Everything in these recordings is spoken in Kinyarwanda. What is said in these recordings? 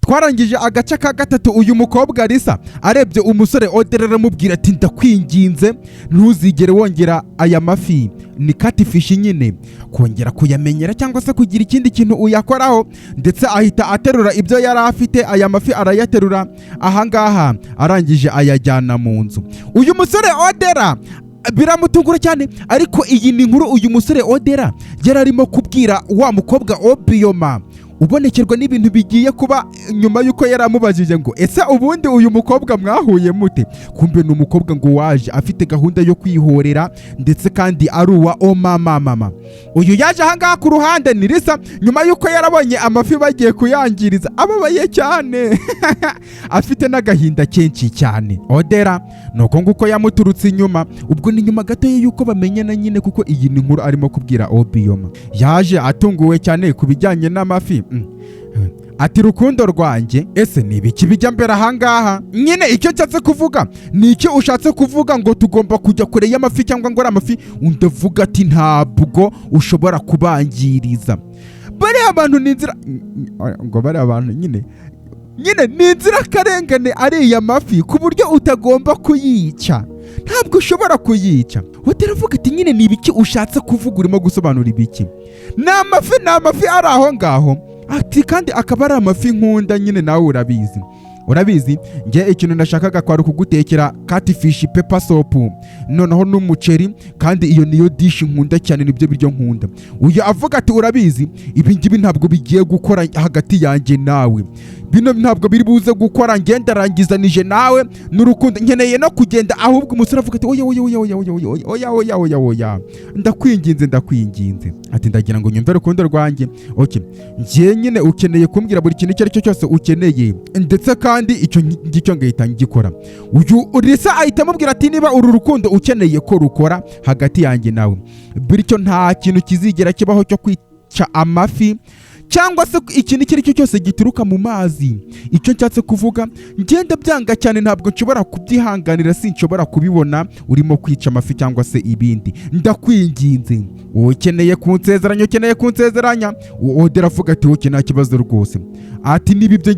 twarangije agace ka gatatu. Uyu mukobwa Lisa arebye umusore Odera aramubwira ati ndakwinginze ntuzigere wongera aya mafi, ni catfish nyine, kongera kuyamenyera cyangwa se kugira ikindi kintu uyakoraho. Ndetse ahita aterura ibyo yari afite, aya mafi arayaterura ahangaha, arangije ayajyana mu nzu. Uyu musore Odera biramutungura cyane, ariko iyi ni inkuru uyu musore Odera yari arimo kubwira wa mukobwa Obioma ubonekerwa n'ibintu bigiye kuba nyuma yuko yari amubajije ngo ese ubundi uyu mukobwa mwahuye mute. Kumbe ni umukobwa ngo waje afite gahunda yo kwihorera ndetse kandi ari uwa mama. Uyu yaje ahangaha ku ruhande ni Lisa, nyuma yuko yarabonye amafi bagiye kuyangiriza, ababaye cyane afite n'agahinda kenshi cyane. Odera nuko nguko yamuturutse inyuma, ubwo ni nyuma gato yuko bamenyana nyine, kuko iyi ni inkuru arimo kubwira Obioma. Yaje atunguwe cyane ku bijyanye n'amafi. Ati rukundo rwanjye, ese ni ibiki bijya mbere ahangaha? Nyine icyo nshatse kuvuga ni icyo ushatse kuvuga ngo tugomba kujya kure y'amafi cyangwa ngo ari amafi? Undavuga ati ntabwo ushobora kubangiriza. Bariya abantu ni inzira ngo bariya abantu nyine ni inzirakarengane ariya mafi, ku buryo utagomba kuyica, ntabwo ushobora kuyica. Utaravuga ati nyine ni ibiki ushatse kuvuga, urimo gusobanura ibiki? Ni amafi ari aho ngaho. Ati kandi akaba ari amafi nkunda nyine, nawe urabizi nge ikintu nashakaga kwari kugutekera catfish pepper soup noneho n'umuceri, kandi iyo niyo dish nkunda cyane, nibyo biryo nkunda. Uyu avuga ati urabizi ibi ngibi ntabwo bigiye gukora hagati yanjye nawe, bino ntabwo biri buze gukora, ngenda rangizanije nawe n'urukundo, nkeneye no kugenda. Ahubwo umusore avuga ati oya ndakwinginze ati ndagira ngo nyumve rukundo rwanjye. Okay, ngiye nyine ukeneye kumbwira buri kintu icyo ari cyo cyose ukeneye, ndetse kandi icyo ngicyo ngahita ngikora. Uyu Lisa ahita amubwira ati niba uru rukundo ukeneye ko rukora hagati yanjye nawe, bityo nta kintu kizigera kibaho cyo kwica amafi cyangwa se ikintu icyo ari cyo cyose gituruka mu mazi. Icyo nshatse kuvuga ngenda byanga cyane, ntabwo nshobora kubyihanganira, sinshobora kubibona urimo kwica amafi cyangwa se ibindi. Ndakwinginze, ukeneye kunsezeranya. Odera avuga ati wowe nta kibazo rwose. Ati nibyo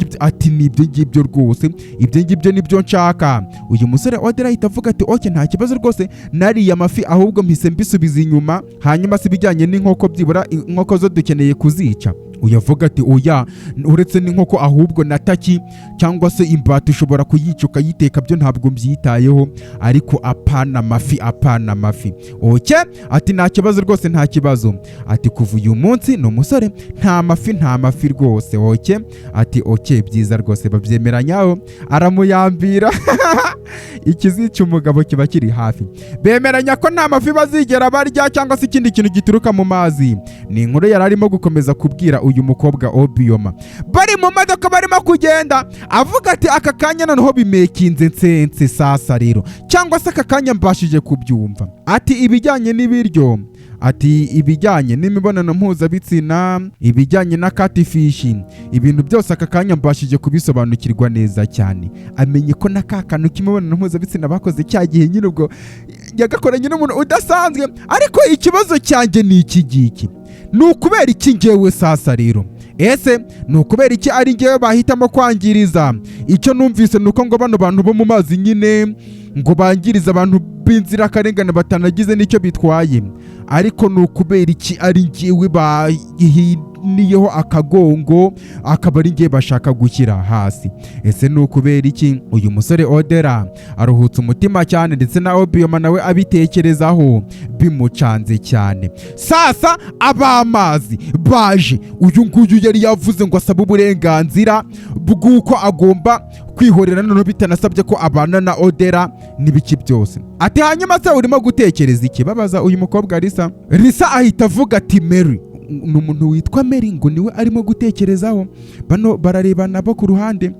ngibyo rwose, ibyo ngibyo nibyo nshaka. Uyu musore Odera ahita avuga ati oke nta kibazo rwose, nariya amafi ahubwo mpise mbisubiza inyuma, hanyuma si bijyanye n'inkoko, byibura inkoko zo dukeneye kuzica. Uyavuga ati oya, uretse n'inkoko ahubwo na taki cyangwa se imbata ushobora kuyica ukayiteka, byo ntabwo mbyitayeho, ariko apana amafi. Oke ati nta kibazo rwose, nta kibazo. Ati kuva uyu munsi ni umusore nta mafi rwose. Oke ati oke byiza rwose, babyemeranyaho, aramuyambira ikizica umugabo kiba kiri hafi. Bemeranya ko nta mafi bazigera barya cyangwa se ikindi kintu gituruka mu mazi. Ni inkuru yari arimo gukomeza kubwira uyu mukobwa Obioma. Bari mu modoka barimo kugenda, avuga ati aka kanya noneho bimekinze nsense sasa rero, cyangwa se aka kanya mbashije kubyumva. Ati ibijyanye n'ibiryo, ati ibijyanye n'imibonano mpuzabitsina, ibijyanye na catfish, ibintu byose aka kanya mbashije kubisobanukirwa neza cyane. Amenye ko na kakanu k'imibonano mpuzabitsina bakoze cya gihe nyine ubwo yagakoranye n'umuntu udasanzwe. Ariko ikibazo cyanjye ni iki giki, ni ukubera iki ngewe sasa rero? Ese ni ukubera iki ari ngewe bahitamo kwangiriza? Icyo numvise nuko ngo bano bantu bo mu mazi nyine ngo bangiriza abantu b'inzirakarengane batanagize n'icyo bitwaye, ariko ni ukubera iki ari ngewe bahiniyeho akagongo, akaba ari ngewe bashaka gushyira hasi? Ese ni ukubera iki? Uyu musore Odera aruhutse umutima cyane, ndetse na Obioma nawe abitekerezaho bimucanze cyane. Sasa abamazi baje, uyu nguyu yari yavuze ngo asaba uburenganzira bw'uko agomba kwihorera, noneho bitanasabye ko abana na Odera n'ibiki byose. Ati hanyuma se urimo gutekereza iki? Babaza uyu mukobwa Lisa. Lisa ahita avuga ati Mary, ni umuntu witwa Mary ngo niwe arimo gutekerezaho. Bano bararebana bo ku ruhande,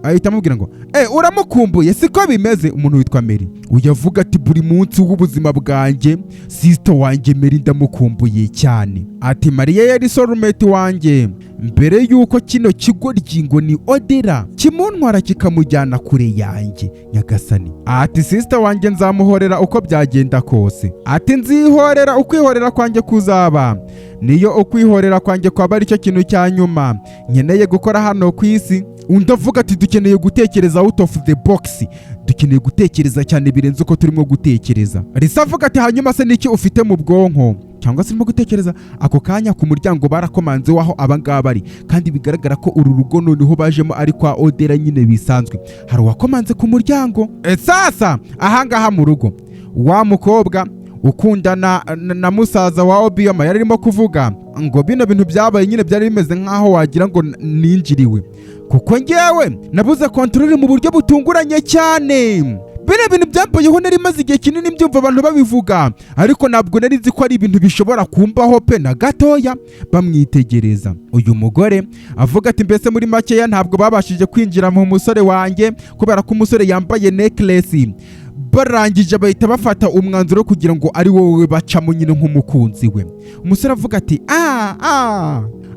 ahita amubwira ngo uramukumbuye siko bimeze? Umuntu witwa Mary uyavuga ati buri munsi w'ubuzima bwanjye sister wanjye Mary ndamukumbuye cyane. Ati Mariya yari soulmate wanjye mbere yuko kino kigoryi ngo ni Odera kimuntwara kikamujyana kure yanjye nyagasani. Ati sister wanjye nzamuhorera uko byagenda kose. Ati nzihorera, ukwihorera kwanjye kuzaba niyo ukwihorera kwanjye kwaba ari cyo kintu cya nyuma nkeneye gukora hano ku isi. undi avuga ati dukeneye gutekereza out of the box, dukeneye gutekereza cyane birenze uko turimo gutekereza. Risa avuga ati hanyuma se niki ufite mu bwonko cyangwa se urimo gutekereza? Ako kanya ku muryango barakomanze waho abangaba bari, kandi bigaragara ko uru rugo noneho bajemo ari kwa Odera nyine bisanzwe. Hari uwakomanze ku muryango. Sasa ahangaha mu rugo wa mukobwa ukundana na musaza wa Obioma yari arimo kuvuga ngo bino bintu byabaye nyine byari bimeze nkaho wagira ngo ninjiriwe, kuko ngewe nabuze kontrole mu buryo butunguranye cyane. Bino bintu byambayeho nari maze igihe kinini mbyumva abantu babivuga, ariko ntabwo nari nzi ko ari ibintu bishobora kumbaho pe na gatoya. Bamwitegereza uyu mugore avuga ati mbese muri makeya ntabwo babashije kwinjira mu musore wanjye kubera ko umusore yambaye necklace. Barangije bahita bafata umwanzuro kugira ngo ari wowe bacamo nyine nk'umukunzi we. Umusore avuga ati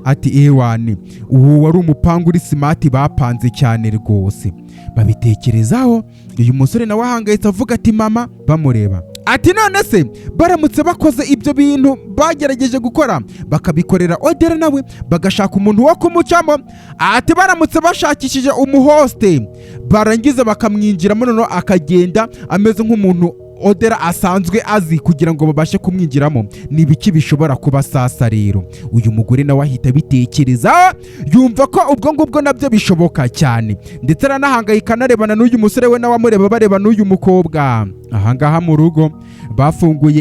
ati ewane, uwo wari umupangu uri smart bapanze cyane rwose. Babitekerezaho, uyu musore nawe ahangayitse avuga ati mama, bamureba ati none se baramutse bakoze ibyo bintu bagerageje gukora bakabikorera Odera nawe bagashaka umuntu wo kumucamo, ati baramutse bashakishije umuhoste barangiza bakamwinjiramo noneho akagenda ameze nk'umuntu Odera asanzwe azi kugira ngo babashe kumwinjiramo, ni biki bishobora kuba sasa rero. Uyu mugore nawe ahita bitekereza, yumva ko ubwo ngubwo nabyo bishoboka cyane, ndetse aranahangayika anarebana n'uyu musore we nawe amureba bareba n'uyu mukobwa. Ahangaha mu rugo bafunguye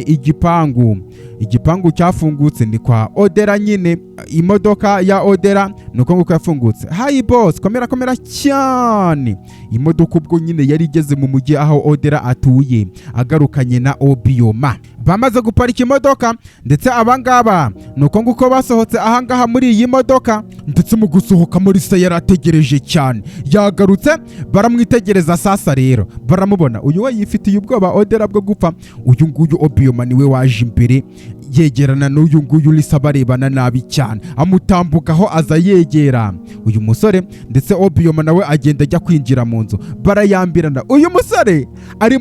igipangu cyafungutse ni kwa Odera nyine, imodoka ya Odera nuko nguko yafungutse. Hi boss, komera cyane. Imodoka ubwo nyine yari igeze mu mujyi aho Odera atuye agarukanye na Obioma. Bamaze guparika imodoka ndetse abangaba nuko nguko basohotse ahangaha muri iyi modoka, ndetse mu gusohoka muri se yarategereje cyane, yagarutse baramwitegereza. Sasa rero baramubona uyu we yifitiye ubwoba Odera bwo gupfa. Uyu nguyu Obioma niwe waje imbere yegerana n'uyu nguyu Lisa barebana nabi cyane, amutambukaho aza yegera uyu musore, ndetse Obioma nawe agenda ajya kwinjira mu nzu barayambirana. Uyu musore ari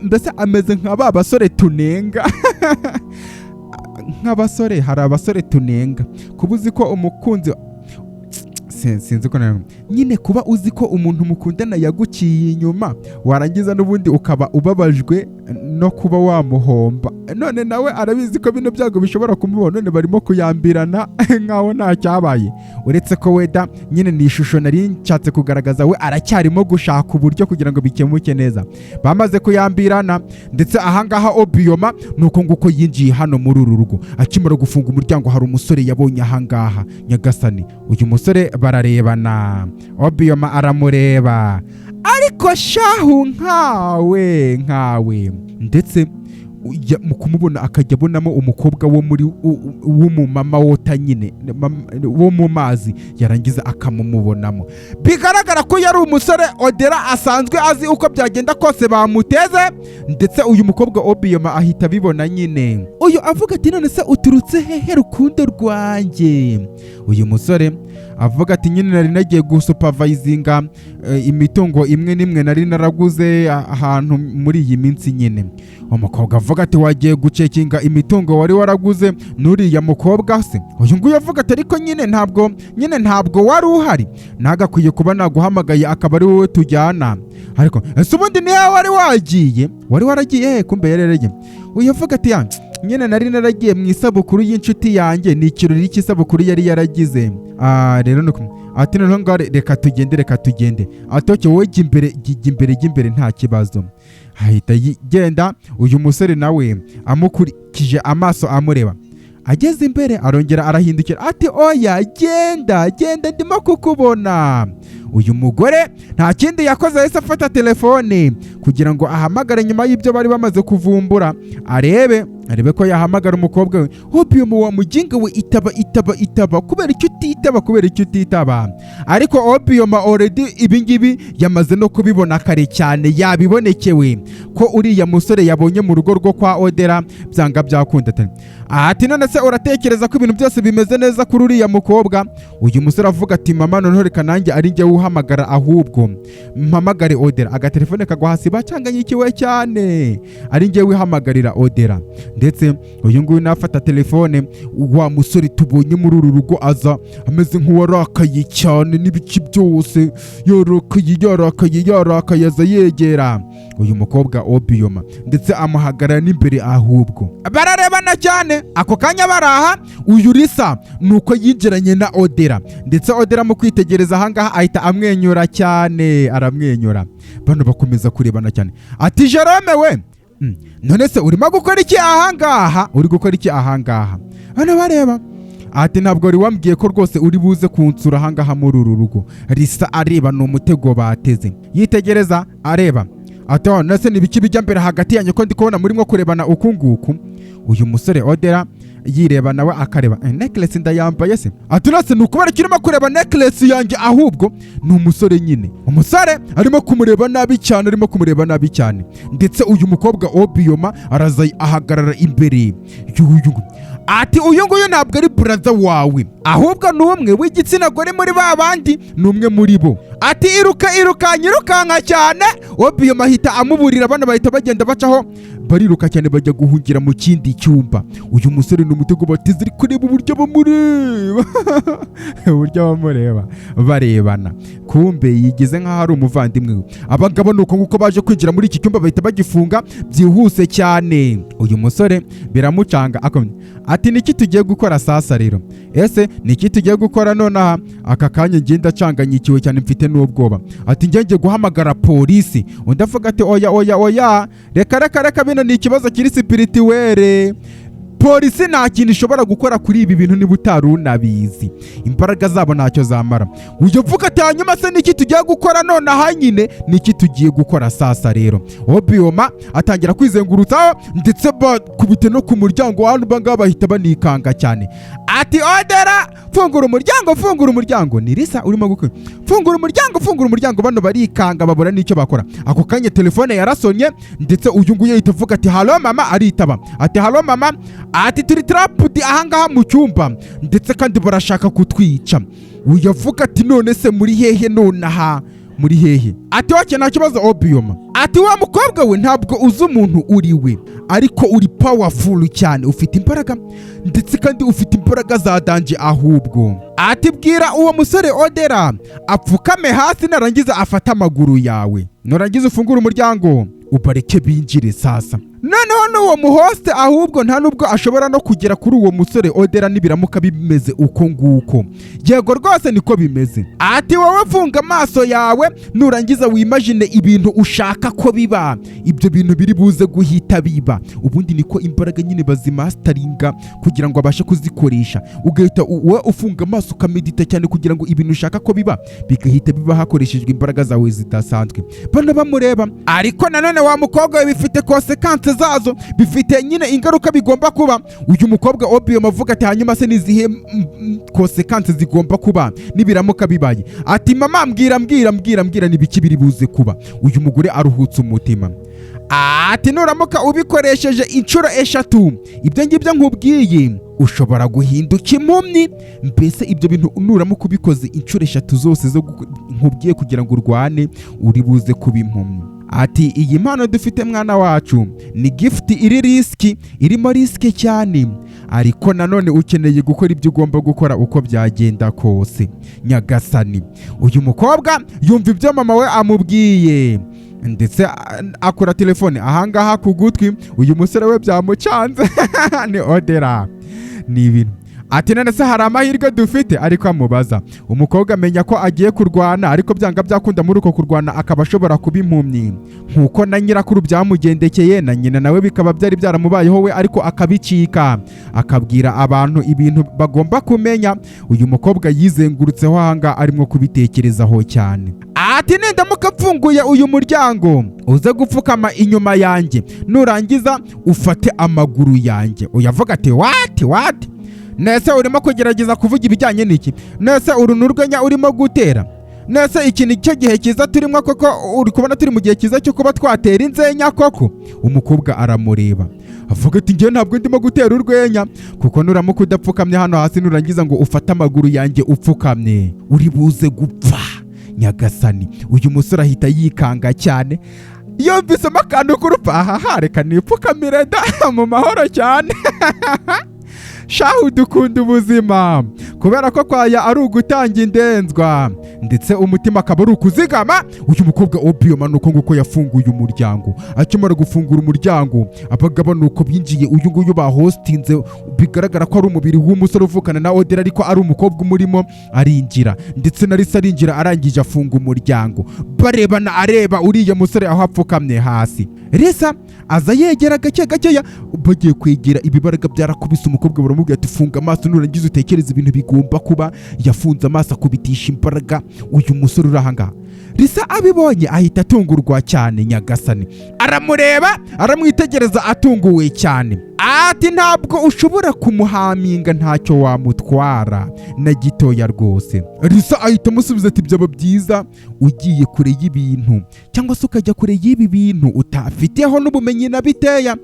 mbese ameze nka ba basore tunenga nk'abasore, hari abasore tunenga kuba uzi ko umukunzi sinzi ko nyine kuba uzi ko umuntu mukundana yaguciye inyuma warangiza n'ubundi ukaba ubabajwe no kuba wamuhomba. None nawe arabizi ko bino byago bishobora kumubona, none barimo kuyambirana nkaho nta cyabaye, uretse ko weda nyine ni ishusho nari nshatse kugaragaza, we aracyarimo gushaka uburyo kugira ngo bikemuke neza. Bamaze kuyambirana ndetse ahangaha Obioma nuko nguko yinjiye hano muri uru rugo. Akimara gufunga umuryango hari umusore yabonye ahangaha, nyagasani uyu musore bararebana, Obioma aramureba ariko shahu nkawe ndetse mu kumubona akajya abonamo umukobwa w'umumama wota nyine wo mu mazi, yarangiza akamumubonamo. Bigaragara ko yari umusore Odera asanzwe azi uko byagenda kose bamuteze, ndetse uyu mukobwa Obioma ahita bibona nyine. Uyu avuga ati none se uturutse hehe rukundo rwanjye? Uyu musore avuga ati nyine nari nagiye gusupervisinga imitungo imwe n'imwe nari naraguze ahantu muri iyi minsi nyine. Umukobwa avuga ati wagiye gucekinga imitungo wari waraguze n'uriya mukobwa se? Uyu nguyu avuga ati ariko nyine ntabwo wari uhari, nagakwiye kuba naguhamagaye akaba ari wowe tujyana. Ariko ese ubundi ni wari waragiye kumbe yarereye. Uyu avuga ati nyine nari naragiye mu isabukuru y'inshuti yanjye, ni ikirori cy'isabukuru yari yaragize. Rero nuko ati noneho ngo reka tugende. Atoke wowe jya imbere nta kibazo. Ahita yigenda. Uyu musore nawe amukurikije amaso amureba, ageze imbere arongera arahindukira ati oya genda ndimo kukubona. Uyu mugore nta kindi yakoze, yahise afata telefone kugira ngo ahamagare nyuma y'ibyo bari bamaze kuvumbura, arebe ko yahamagara umukobwa we. Obioma wa mujinga we, itaba kubera icyo utitaba. Ariko Obioma already ibingibi yamaze no kubibona kare cyane, yabibonekewe ko uriya musore yabonye mu rugo rwo kwa Odera byanga byakunda. ati none se uratekereza ko ibintu byose bimeze neza kuri uriya mukobwa? Uyu musore avuga ati mama noneho reka nanjye ari njye uhamagara, ahubwo mpamagare Odera. Agatelefone kagwa hasi, bacanganyikiwe cyane, ari njye wihamagarira Odera. Ndetse uyu nguyu nafata telefone, wa musore tubonye muri uru rugo aza ameze nk'uwarakaye cyane n'ibiki byose, yarakaye aza yegera uyu mukobwa Obioma ndetse amuhagarara n'imbere, ahubwo bararebana cyane. Ako kanya baraha, uyu Lisa nuko yinjiranye na Odera, ndetse Odera mu kwitegereza ahangaha ahita amwenyura cyane, aramwenyura. Bano bakomeza kurebana cyane. Ati Jerome we, none se urimo gukora iki ahangaha? Uri gukora iki ahangaha? Hano bareba. Ati ntabwo wari wambwiye ko rwose uri buze kunsura ahangaha muri uru rugo? Lisa areba, ni umutego bateze. Yitegereza areba, ati nase nibiki bijya mbere hagati yanyu ko ndi kubona murimo kurebana uku nguku? Uyu musore Odera yireba nawe akareba, necklace ndayambaye se? Ati nase nukubera kirimo kureba necklace yanjye, ahubwo ni umusore nyine. Umusore arimo kumureba nabi cyane, ndetse uyu mukobwa Obioma araza ahagarara imbere y'uyu. Ati uyu nguyu ntabwo ari brother wawe, ahubwo ni umwe w'igitsina gore muri ba bandi, ni umwe muri bo. Ati irukanka cyane. Obioma ahita amuburira, abana bahita bagenda bacaho, bariruka cyane bajya guhungira mu kindi cyumba. Uyu musore ni umutego bateze, ari kureba uburyo bamureba barebana, kumbe yigize nk'aho ari umuvandimwe we. Abagabo nuko nguko baje kwinjira muri iki cyumba bahita bagifunga byihuse cyane. Uyu musore biramucanga akomye. Ati niki tugiye gukora sasa rero? Ese niki tugiye gukora nonaha? Aka kanya ngenda canganyikiwe cyane, mfite n'ubwoba. Ati ngiye guhamagara polisi. Undi avuga ati oya, reka bino ni ikibazo kiri spirituel. Polisi nta kintu ishobora gukora kuri ibi bintu niba utari unabizi, imbaraga zabo ntacyo zamara. Uvuga ati hanyuma se niki tugiye gukora nonaha? Nyine niki tugiye gukora sasa rero? Obioma atangira kwizengurutsaho, ndetse bakubite no ku muryango, hano bangaba bahita banikanga cyane. Ati Odera, fungura umuryango. Ni Lisa urimo gukora, fungura umuryango. Bano barikanga babura n'icyo bakora. Ako kanya telefone yarasonye, ndetse uyu nguyu yahita avuga ati halo mama, aritaba. Ati halo mama. Ati turi trapped ahangaha mu cyumba, ndetse kandi barashaka kutwica. Uyavuga ati none se muri hehe nonaha? Muri hehe? Ati wake nta kibazo Obioma. Ati wa mukobwa we ntabwo uzi umuntu uri we, ariko uri powerful cyane, ufite imbaraga, ndetse kandi ufite imbaraga za danje ahubwo. Ati bwira uwo musore Odera apfukame hasi, narangiza afata amaguru yawe, narangiza ufungura umuryango ubareke binjire sasa. Noneho n'uwo muhoste ahubwo nta nubwo ashobora no kugera kuri uwo musore Odera nibiramuka bimeze uko nguko. Yego rwose niko bimeze. Ati wowe funga amaso yawe, nurangiza wimagine ibintu ushaka ko biba, ibyo bintu biri buze guhita biba. Ubundi niko imbaraga nyine bazimastaringa kugira ngo abashe kuzikoresha. Ugahita wowe ufunga amaso ukamedita cyane kugira ngo ibintu ushaka ko biba bigahita biba hakoreshejwe imbaraga zawe zidasanzwe. Bano bamureba, ariko nanone wa mukobwa bifite consequences zazo, bifite nyine ingaruka bigomba kuba. Uyu mukobwa Obioma avuga ati hanyuma se nizihe consequences zigomba kuba nibiramuka bibaye? Ati mama mbwira nibiki biri buze kuba. Uyu mugore aruhutse umutima. Ati nuramuka ubikoresheje inshuro 3, ibyo ngibyo nkubwiye ushobora guhinduka impumyi. Mbese ibyo bintu nuramuka ubikoze inshuro 3 zose zo nkubwiye kugira ngo urwane, uri buze kuba impumyi. Ati iyi mpano dufite mwana wacu ni gift irimo risk cyane, ariko nanone ukeneye gukora ibyo ugomba gukora uko byagenda kose nyagasani. Uyu mukobwa yumva ibyo mama we amubwiye, ndetse akora telefone ahangaha ku gutwi. Uyu musore we byamucanze ni Odera, ni ibintu. Ati none se hari amahirwe dufite? Ariko amubaza. Umukobwa amenya ko agiye kurwana, ariko byanga byakunda muri uko kurwana akaba ashobora kuba impumyi, nkuko na nyirakuru byamugendekeye, na nyina nawe bikaba byari byaramubayeho we, ariko akabicika akabwira abantu ibintu bagomba kumenya. Uyu mukobwa yizengurutseho ahanga arimo kubitekerezaho cyane. Ati nindamuka mfunguye uyu muryango uze gupfukama inyuma yanjye, nurangiza ufate amaguru yanjye. Uyavuga ati what? Nese urimo kugerageza kuvuga ibijyanye n'iki? Nese uru n'urwenya urimo gutera? nese iki ni cyo gihe cyiza turimo koko, uri kubona turi mu gihe cyiza cyo kuba twatera inzenya koko? Umukobwa aramureba avuga ati njye ntabwo ndimo gutera urwenya, kuko nuramuka udapfukamye hano hasi nurangiza ngo ufate amaguru yanjye upfukamye uri buze gupfa nyagasani. Uyu musore ahita yikanga cyane, yumvisemo akantu k'urupfu, aha reka nipfukamire da mu mahoro cyane. Shahu dukunda ubuzima, kubera ko kwaya ari ugutanga indenzwa ndetse umutima akaba ari ukuzigama. Uyu mukobwa obioma nuko nguko yafunguye umuryango. Akimara gufungura umuryango, abagabo nuko binjiye. Uyu nguyu bahostinze bigaragara ko ari umubiri w'umusore uvukana na Odera, ariko ari umukobwa umurimo arinjira, ndetse na Lisa arinjira arangije afunga umuryango. Barebana areba uriya musore aho apfukamye hasi. Lisa aza yegera gake gakeya, bagiye kwegera ibibaraga byarakubise umukobwa baramubwira ati funga amaso nurangiza utekereza ibintu bigomba kuba. Yafunze amaso akubitisha imbaraga uyu musore urahanga. Lisa abibonye ahita atungurwa cyane nyagasani, aramureba aramwitegereza atunguwe cyane. Ati ntabwo ushobora kumuhaminga, ntacyo wamutwara na gitoya rwose. Lisa ahita amusubiza ati byaba byiza ugiye kure y'ibintu, cyangwa se ukajya kure y'ibi bintu utafiteho n'ubumenyi na biteya.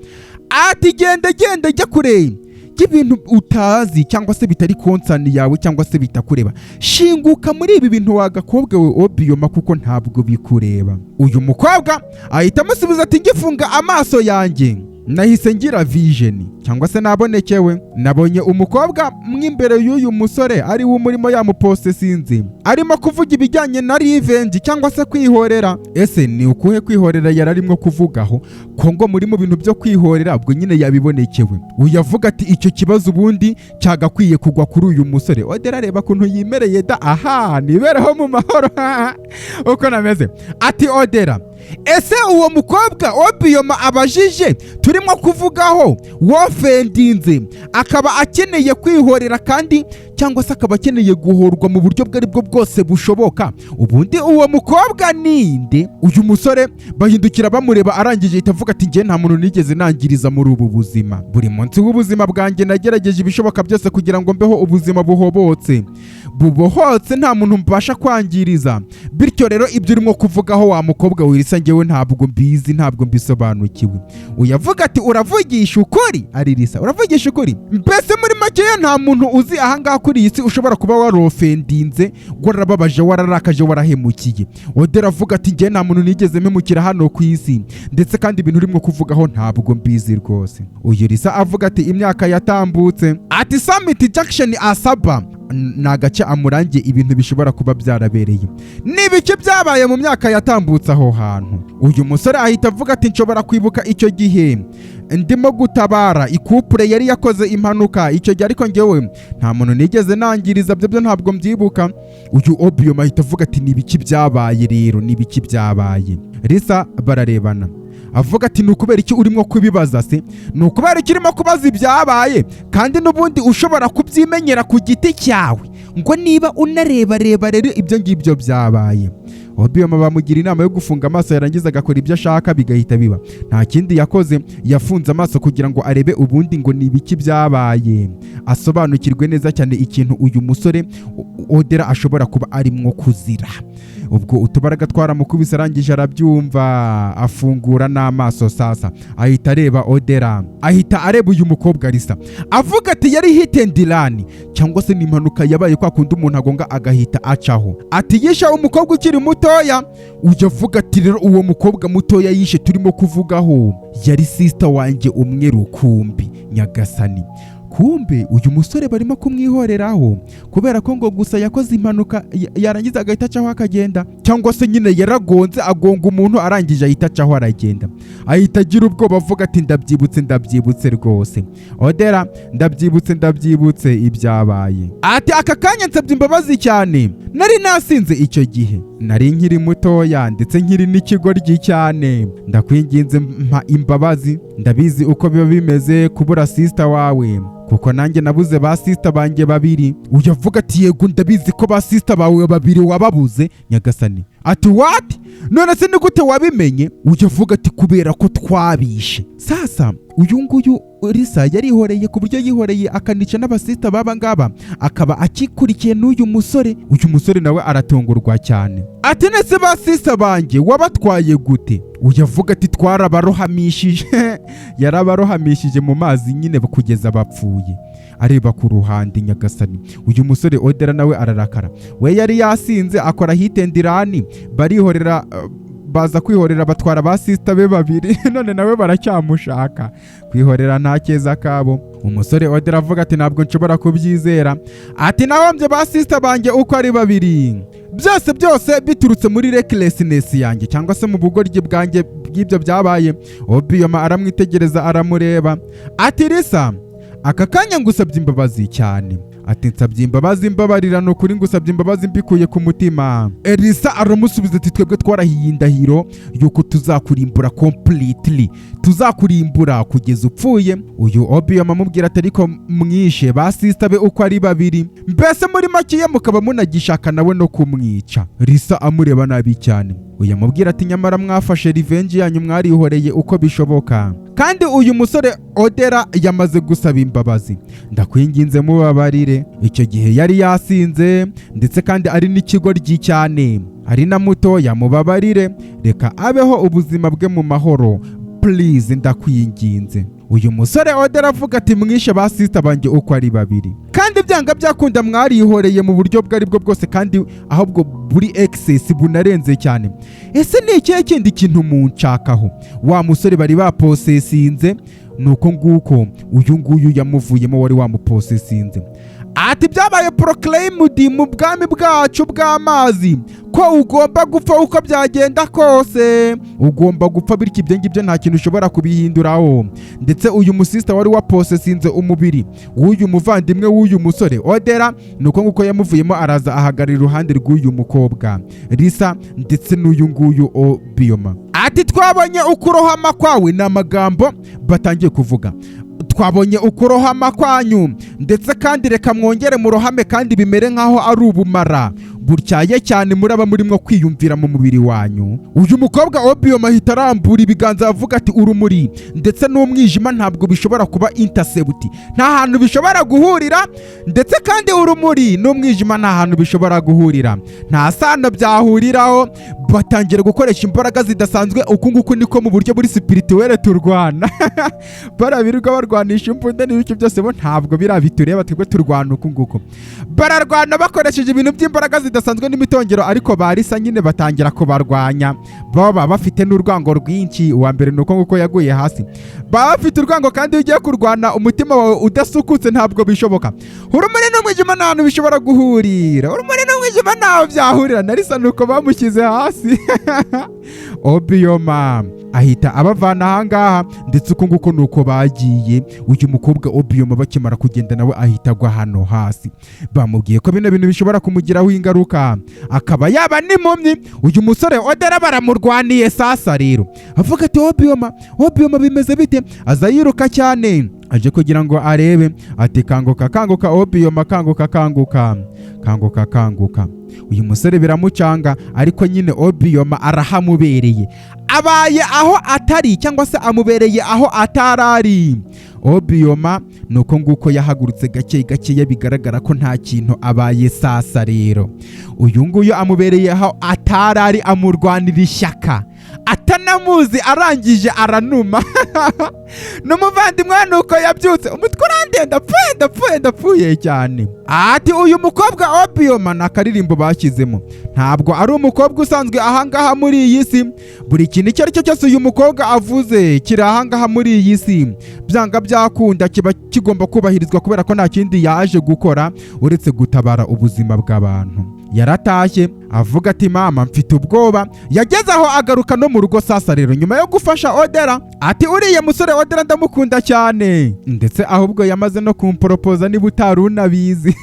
Ati genda jya kure y'ibintu utazi cyangwa se bitari konsani yawe cyangwa se bitakureba. Shinguka muri ibi bintu wagakobwa we obioma, kuko ntabwo bikureba. Uyu mukobwa ahita amusubiza ati ngifunga amaso yanjye nahise ngira vision cyangwa se nabonekewe. Nabonye umukobwa mwimbere y'uyu musore ari wo umurimo yamupose sinzi, arimo kuvuga ibijyanye na revenge cyangwa se kwihorera. Ese ni ukuhe kwihorera yari arimo kuvugaho? Kongo muri mu bintu byo kwihorera, ubwo nyine yabibonekewe. Uyavuga ati icyo kibazo ubundi cyagakwiye kugwa kuri uyu musore. Odera reba kuntu yimereye da, aha nibereho mu mahoro uko nameze. Ati Odera, ese uwo mukobwa obioma abajije turimo kuvugaho wofendinze akaba akeneye kwihorera kandi cyangwa se akaba akeneye guhorwa mu buryo bwari bwo bwose bushoboka, ubundi uwo mukobwa ninde? Uyu musore bahindukira bamureba, arangije itavuga ati njye nta muntu nigeze nangiriza muri ubu buzima. Buri munsi w'ubuzima bwanjye nagerageje ibishoboka byose kugira ngo mbeho ubuzima buhobotse bubohotse, nta muntu mbasha kwangiriza. Bityo rero ibyo urimo kuvugaho wa mukobwa wirisa njyewe ntabwo mbizi, ntabwo mbisobanukiwe. Uyavuga ati uravugisha ukuri? Ari Lisa, uravugisha ukuri? Mbese muri makeya nta muntu uzi ahangaha kuri iyi si ushobora kuba warofendinze, warababaje, wararakaje, warahemukiye. Odera avuga ati njye nta muntu nigeze mpemukira hano ku isi, ndetse kandi ibintu urimo kuvugaho ntabwo mbizi rwose. Uyu Lisa avuga ati imyaka yatambutse. Ati Summit Junction Asaba ni agace amurangiye ibintu bishobora kuba byarabereye. N'ibiki byabaye mu myaka yatambutse aho hantu? Uyu musore ahita avuga ati nshobora kwibuka icyo gihe ndimo gutabara ikupure yari yakoze impanuka icyo gihe, ariko njyewe nta muntu nigeze nangiriza, byo ntabwo mbyibuka. Uyu obioma ahita avuga ati nibiki byabaye rero, nibiki byabaye? Lisa bararebana avuga ati ni ukubera iki urimo kubibaza se? Ni ukubera iki urimo kubaza ibyabaye kandi n'ubundi ushobora kubyimenyera ku giti cyawe ngo niba unareba rero ibyo ngibyo byabaye? Obioma bamugira inama yo gufunga amaso, yarangiza agakora ibyo ashaka bigahita biba. Nta kindi yakoze, yafunze amaso kugira ngo arebe ubundi ngo nibiki byabaye, asobanukirwe neza cyane ikintu uyu musore Odera ashobora kuba arimo kuzira. Ubwo utubaraga twaramukubise, arangije arabyumva, afungura n'amaso sasa, ahita areba Odera, ahita areba uyu mukobwa Lisa, avuga ati yari hit and run cyangwa se n'impanuka yabaye kwa kundi umuntu agonga agahita acaho. Ati yishe umukobwa ukiri mutoya. Uyavuga ati rero uwo mukobwa mutoya yishe turimo kuvugaho yari sister wanjye umwe rukumbi nyagasani. Kumbe uyu musore barimo kumwihoreraho kubera ko ngo gusa yakoze impanuka yarangiza agahita acaho akagenda, cyangwa se nyine yaragonze agonga umuntu arangije ahita acaho aragenda. Ahita agira ubwoba avuga ati ndabyibutse rwose Odera, ndabyibutse ibyabaye. Ati aka kanya nsabye imbabazi cyane, nari nasinze icyo gihe, nari nkiri mutoya ndetse nkiri n'ikigoryi cyane, ndakwinginze mpa imbabazi. Ndabizi uko biba bimeze kubura sister wawe, kuko nanjye nabuze ba sister banjye babiri. Uyavuga ati yego ndabizi ko ba sister bawe babiri wababuze nyagasani. Ati what? None se ni gute wabimenye? Uyavuga ati kubera ko twabishe. Sasa uyu nguyu Lisa yarihoreye ku buryo yihoreye akanica n'abasista baba ngaba, akaba akikurikiye n'uyu musore. Uyu musore nawe aratungurwa cyane, ati nese basista banjye wabatwaye gute? Uyavuga ati twarabarohamishije. Yarabarohamishije mu mazi nyine kugeza bapfuye. Areba ku ruhande nyagasani. Uyu musore Odera nawe ararakara, we yari yasinze akora hitendirani, barihorera baza kwihorera batwara basista be babiri. None nawe baracyamushaka, kwihorera nta keza kabo. Umusore Odera avuga ati ntabwo nshobora kubyizera, ati nahombye basista banjye uko ari babiri, byose biturutse muri recklessness yanjye cyangwa se mu bugoryi bwanjye bw'ibyo byabaye. Obioma aramwitegereza aramureba, ati Lisa aka kanya ngusabye imbabazi cyane. Ati nsabye imbabazi, mbabarira no kuri ngusabye imbabazi mbikuye ku mutima. Lisa aramusubiza ati twebwe twarahiye indahiro yuko tuzakurimbura completely, tuzakurimbura kugeza upfuye. Uyu Obioma amubwira ati ariko mwishe basista be uko ari babiri, mbese muri makiye mukaba munagishaka nawe no kumwica. Lisa amureba nabi cyane. Uyu amubwira ati nyamara mwafashe revenge yanyu, mwarihoreye uko bishoboka, kandi uyu musore Odera yamaze gusaba imbabazi, ndakwinginze mubabarire. Icyo gihe yari yasinze ndetse kandi ari n'ikigoryi cyane, ari na muto, yamubabarire, reka abeho ubuzima bwe mu mahoro, please ndakwinginze. Uyu musore Odera avuga ati mwishe basista banjye uko ari babiri, kandi byanga byakunda mwarihoreye mu buryo bwari bwo bwose, kandi ahubwo buri excess bunarenze cyane. Ese ni ikihe kindi kintu munshakaho? Wa musore bari baposesinze, nuko nguko uyu nguyu yamuvuyemo wari wamuposesinze. Ati byabaye proclaimed mu bwami bwacu bw'amazi ko ugomba gupfa uko byagenda kose, ugomba gupfa, bityo ibyo ngibyo nta kintu ushobora kubihinduraho. Ndetse uyu musista wari waposesinze umubiri w'uyu muvandimwe w'uyu musore Odera, nuko nguko yamuvuyemo araza ahagarara iruhande rw'uyu mukobwa Lisa ndetse n'uyu nguyu Obioma. Ati twabonye ukurohama kwawe, ni amagambo batangiye kuvuga, twabonye ukurohama kwanyu, ndetse kandi reka mwongere murohame kandi bimere nk'aho ari ubumara butyaye cyane muraba murimo kwiyumvira mu mubiri wanyu. Uyu mukobwa Obioma ahita arambura ibiganza avuga ati urumuri ndetse n'umwijima ntabwo bishobora kuba intercept, nta hantu bishobora guhurira, ndetse kandi urumuri n'umwijima nta hantu bishobora guhurira, nta sano byahuriraho. Batangira gukoresha imbaraga zidasanzwe. Uku nguku niko mu buryo buri spirituel turwana. Barabirirwa barwanisha imbunda n'ibiki byose, bo ntabwo birabitureba, twebwe turwana uku nguku. Bararwana bakoresheje ibintu by'imbaraga zidasanzwe n'imitongero, ariko barisa nyine batangira kubarwanya. Baba bafite n'urwango rwinshi. Uwa mbere nuko nguko yaguye hasi. Baba bafite urwango, kandi iyo ugiye kurwana umutima wawe udasukutse ntabwo bishoboka. Urumuri n'umwijima nta hantu bishobora guhurira, urumuri n'umwijima ntaho byahurira. Na Lisa nuko bamushyize hasi. Obioma ahita abavana ahangaha, ndetse uko nguko nuko bagiye. Uyu mukobwa Obioma bakimara kugenda nawe ahita agwa hano hasi. Bamubwiye ko bino bintu bishobora kumugiraho ingaruka, akaba yaba n'impumyi. Uyu musore Odera baramurwaniye. Sasa rero avuga ati Obioma bimeze bite? Aza yiruka cyane aje kugira ngo arebe. Ati kanguka Obioma, kanguka. Uyu musore biramucanga, ariko nyine Obioma arahamubereye, abaye aho atari, cyangwa se amubereye aho atarari. Obioma nuko nguko yahagurutse gake bigaragara ko nta kintu abaye. Sasa rero uyu nguyu amubereye aho atarari, amurwanira ishyaka, atanamuzi, arangije aranuma. N'umuvandimwe nuko yabyutse, umutwe urandenda, ndapfuye cyane. Ati uyu mukobwa Obioma na karirimbo bashyizemo ntabwo ari umukobwa usanzwe ahangaha muri iyi si. Buri kintu icyo ari cyo cyose uyu mukobwa avuze kiri ahangaha muri iyi si, byanga byakunda kiba kigomba kubahirizwa, kubera ko nta kindi yaje gukora uretse gutabara ubuzima bw'abantu. Yaratashye avuga ati mama mfite ubwoba. Yageze aho agaruka no mu rugo. Sasa rero nyuma yo gufasha Odera, ati uriya musore Odera ndamukunda cyane, ndetse ahubwo yamaze no kumporopoza niba utari unabizi.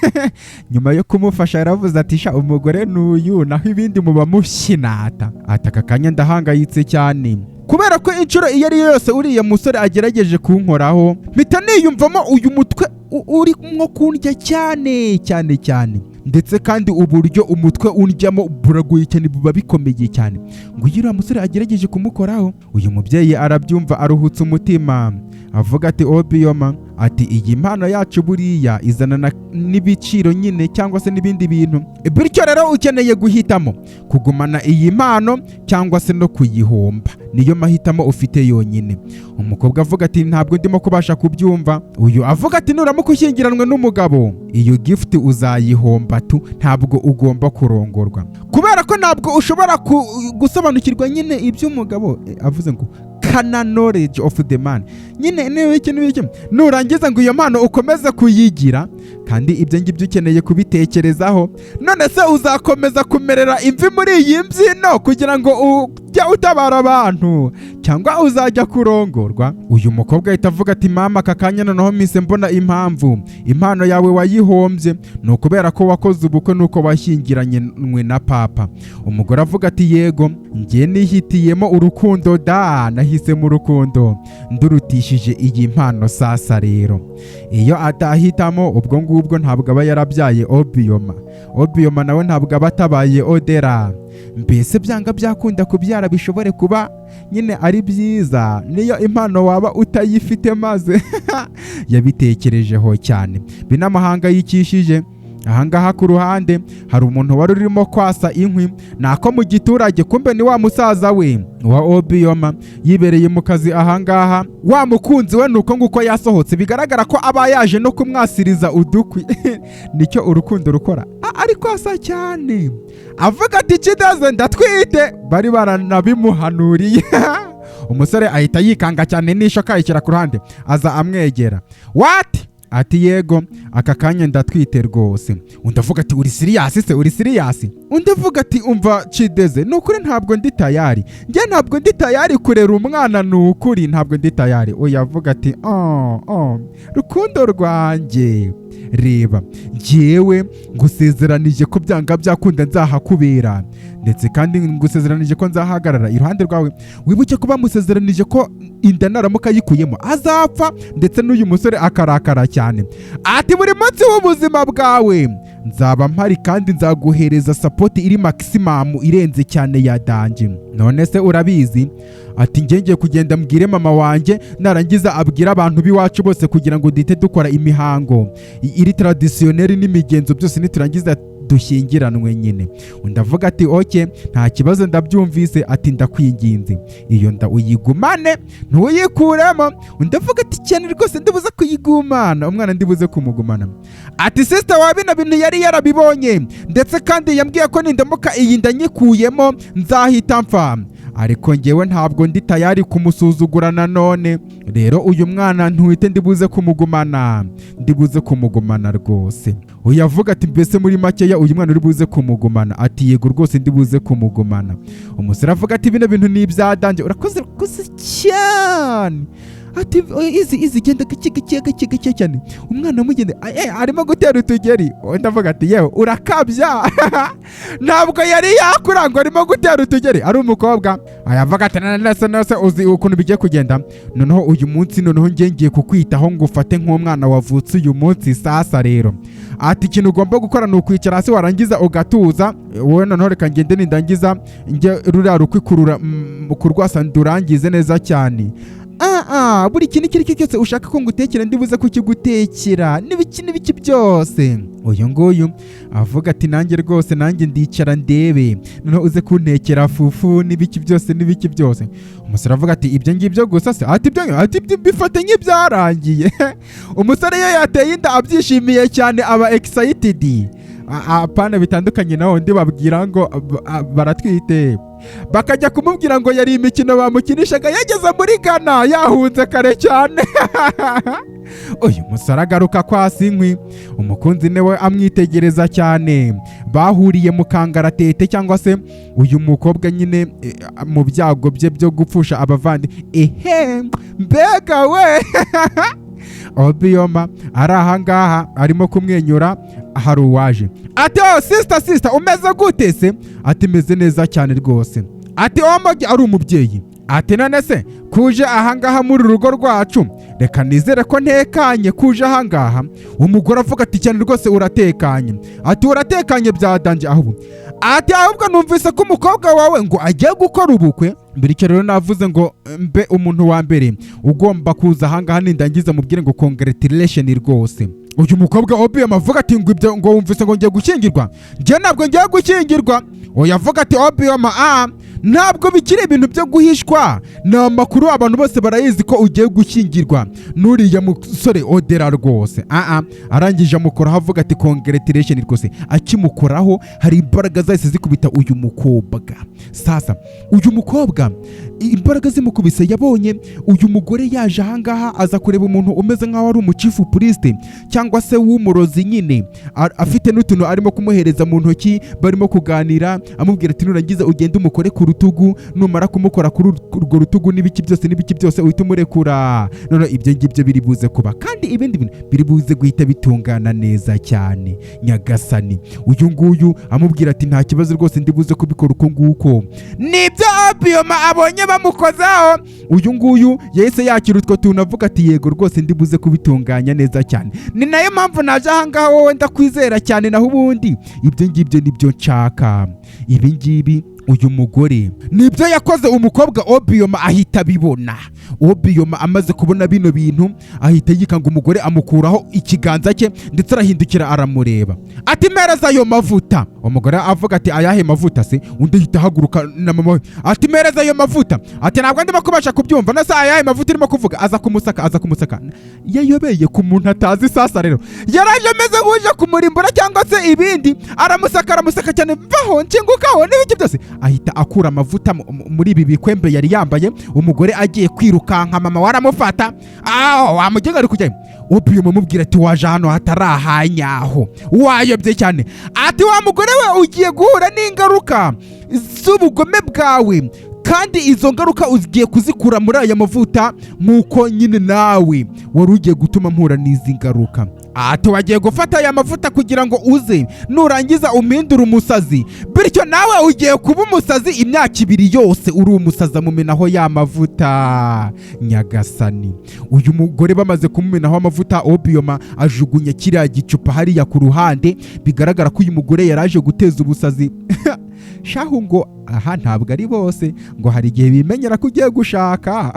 Nyuma yo kumufasha yaravuze ati sha umugore n'uyu, naho ibindi muba mushinata. Ati aka kanya ndahangayitse cyane, kubera ko inshuro iyo ari yo yose uriya musore agerageje kunkoraho mpita niyumvamo uyu mutwe uri nko kundya cyane. ndetse kandi uburyo umutwe undyamo buragoye cyane, buba bikomeye cyane. ngo uriya musore agerageje kumukoraho, uyu mubyeyi arabyumva aruhutse umutima, avuga ati Obiyoma, ati iyi mpano yacu buriya izana n'ibiciro nyine cyangwa se n'ibindi bintu, bityo rero ukeneye guhitamo kugumana iyi mpano cyangwa se no kuyihomba, niyo mahitamo ufite yonyine. Umukobwa avuga ati ntabwo ndimo kubasha kubyumva. Uyu avuga ati nuramuka ushyingiranwe n'umugabo iyo gift uzayihomba tu, ntabwo ugomba kurongorwa, kubera ko ntabwo ushobora gusobanukirwa nyine iby'umugabo. Avuze ngo kana knowledge of the man, nyine n'ibiki nurangiza ngo iyo mpano ukomeze kuyigira, kandi ibyo ngibyo ukeneye kubitekerezaho. None se uzakomeza kumerera imvi muri iyi mbyino kugira ngo ujye utabara abantu, cyangwa uzajya kurongorwa? Uyu mukobwa ahita avuga ati mama, aka kanya noneho mise mbona impamvu impano yawe wayihombye, ni ukubera ko wakoze ubukwe nuko washyingiranye na papa. Umugore avuga ati yego, njye nihitiyemo urukundo da, nahisemo urukundo ndurutishije iyi mpano. Sasa rero iyo atahitamo ubwo ngubwo ntabwo aba yarabyaye Obiyoma nawe ntabwo aba atabaye Odera. Mbese byanga byakunda kubyara bishobore kuba nyine ari byiza niyo impano waba utayifite. Maze yabitekerejeho cyane, binamahanga yikishije. Ahangaha ku ruhande hari umuntu wari urimo kwasa inkwi, nako mu giturage, kumbe ni wa musaza we wa Obiyoma yibereye mu kazi. ahangaha wa mukunzi we nuko nguko yasohotse, bigaragara ko aba yaje no kumwasiriza udukwi nicyo urukundo rukora. Ari kwasa cyane, avuga ati kidaze ndatwite, bari baranabimuhanuriye. Umusore ahita yikanga cyane n'ishoka ayishyira ku ruhande, aza amwegera. What? Ati yego, aka kanya ndatwite rwose. Undi avuga ati uri siriyasi se, uri siriyasi? Undi avuga ati umva Kideze, nukuri ntabwo ndi tayari, njye ntabwo ndi tayari kurera umwana, nukuri ntabwo ndi tayari. Oya, avuga ati rukundo rwanjye, reba njyewe ngusezeranije ko byanga byakunda nzahakubera, ndetse kandi ngusezeranije ko nzahagarara iruhande rwawe. Wibuke ko bamusezeranije ko inda naramuka yikuyemo azapfa, ndetse n'uyu musore akarakara cyane. Ati buri munsi w'ubuzima bwawe nzaba mpari kandi nzaguhereza support iri maximum irenze cyane ya danje. None se urabizi? Ati ngiye kugenda mbwire mama wanjye, narangiza abwira abantu biwacu bose kugira ngo dite dukora imihango iri traditionnel n'imigenzo byose, niturangiza dushyingiranwe nyine. Undi avuga ati oke, nta kibazo ndabyumvise. Ati ndakwinginze iyo nda uyigumane ntuyikuremo. Undi avuga ati cyane rwose ndibuze kuyigumana, umwana ndibuze kumugumana. Ati sister wa bino bintu yari yarabibonye, ndetse kandi yambwiye ko nindamuka iyi nda nyikuyemo nzahita mpfa, ariko ngewe ntabwo ndi tayari kumusuzugura nanone. Rero uyu mwana ntuhite ndibuze kumugumana rwose. Uyu avuga ati mbese muri makeya uyu mwana uri buze kumugumana? Ati yego rwose ndibuze kumugumana. Umusore avuga ati bino bintu ni ibyadanje, urakoze cyane. Ati izi genda gake cyane, umwana mugende arimo gutera utugeri. Undi avuga ati yewe urakabya ntabwo yari yakurangwa arimo gutera utugeri, ari umukobwa. Ayavuga ati nase uzi ukuntu bigiye kugenda, noneho uyu munsi noneho ngiye kukwitaho ngo ufate nk'umwana wavutse uyu munsi. Sasa rero ati ikintu ugomba gukora ni ukwicara hasi warangiza ugatuza, wowe noneho reka ngende nindangiza njye ruriya rukwikurura kurwasa ndurangize neza cyane. Buri kintu icyo ari cyo cyose ushaka ko ngutekera ndibuze kukigutekera, n'ibiki byose. Uyu nguyu avuga ati nanjye rwose nanjye ndicara ndebe, noneho uze kuntekera fufu n'ibiki byose. Umusore avuga ati ibyo ngibyo gusa se? Ati ibyo bifate nk'ibyarangiye. Umusore iyo yateye inda abyishimiye cyane, aba excited. Apana bitandukanye naho ndi babwira ngo baratwite, bakajya kumubwira ngo yari imikino bamukinishaga yageze muri Ghana yahunze kare cyane. Uyu musore agaruka kwasa inkwi, umukunzi newe amwitegereza cyane. Bahuriye mu kangaratete cyangwa se uyu mukobwa nyine mu byago bye byo gupfusha abavandi. Mbega we Obiyoma ari ahangaha arimo kumwenyura. Hari uwaje ati sister umeze gute se? Ati meze neza cyane rwose. Ati omogi ari umubyeyi. ati none se kuje ahangaha muri urugo rwacu, reka nizere ko ntekanye kuje ahangaha. Umugore avuga ati cyane rwose uratekanye. Ati uratekanye byadanje ahubwo. Ati ahubwo numvise ko umukobwa wawe ngo agiye gukora ubukwe. Bityo rero navuze ngo mbe umuntu wa mbere ugomba kuza ahangaha nindangiza mubwire ngo congratulation rwose. Uyu mukobwa Obiom avuga ati ngo ibyo ngo wumvise ngo ngiye gushyingirwa, njye ntabwo ngiye gushyingirwa. Oya avuga ati Obiom ntabwo bikiri ibintu byo guhishwa, ni amakuru abantu bose barayizi ko ugiye gushyingirwa n'uriya musore Odera rwose. Arangije amukoraho avuga ati congratulation rwose. Akimukoraho hari imbaraga zahise zikubita uyu mukobwa. Sasa uyu mukobwa imbaraga zimukubise yabonye uyu mugore yaje ahangaha aza kureba umuntu umeze nk'aho ari umuchifu priest cyangwa se w'umurozi nyine, afite n'utuntu arimo kumuhereza mu ntoki, barimo kuganira amubwira ati nurangiza ugende umukore ku rutugu, numara kumukora kuri urwo rutugu n'ibiki byose uhita umurekura. None ibyo ngibyo biri buze kuba, kandi ibindi bintu biri buze guhita bitungana neza cyane nyagasani. Uyu nguyu amubwira ati nta kibazo rwose ndi buze kubikora uko nguko. Nibyo Obiom abonye bamukozaho, uyu nguyu yahise yakira utwo tuntu avuga ati yego rwose ndi buze kubitunganya neza cyane. Ni nayo mpamvu naje ahangaha wowe ndakwizera cyane, naho ubundi ibyo ngibyo nibyo nshaka. Ibi ngibi uyu mugore nibyo yakoze umukobwa Obiom ahita bibona. Obiom amaze kubona bino bintu ahita yikanga umugore amukuraho ikiganza cye ndetse arahindukira aramureba. Ati mereza ayo mavuta. Umugore avuga ati ayahe mavuta se? Undi ahita haguruka na mama ati mereza ayo mavuta. Ati ntabwo ndimo kubasha kubyumva, nasa ayahe mavuta irimo kuvuga. Aza kumusaka yayobeye ku muntu atazi. Sasa rero yaraje ameze nk'uje kumurimbura cyangwa se ibindi, aramusaka cyane, mvaho nkingukaho n'ibiki byose. Ahita akura amavuta muri ibi bikwembe yari yambaye. Umugore agiye kwirukanka, mama waramufata wamugenga ari kujyayo. Obiom amubwira ati waje hano hatarahanyaho, wayobye cyane. Ati wa mugore we ugiye guhura n'ingaruka z'ubugome bwawe, kandi izo ngaruka ugiye kuzikura muri aya mavuta nk'uko nyine nawe wari ugiye gutuma mpura n'izi ngaruka. Ati wagiye gufata aya mavuta kugira ngo uze nurangiza umpindure umusazi, bityo nawe ugiye kuba umusazi imyaka 2 yose uri umusaza mumenaho ya mavuta nyagasani. Uyu mugore bamaze kumumenaho amavuta, Obiom ajugunye kiriya gicupa hariya ku ruhande, bigaragara ko uyu mugore yaraje guteza ubusazi. Shahu ngo aha ntabwo ari bose, ngo hari igihe bimenyera ko ugiye gushaka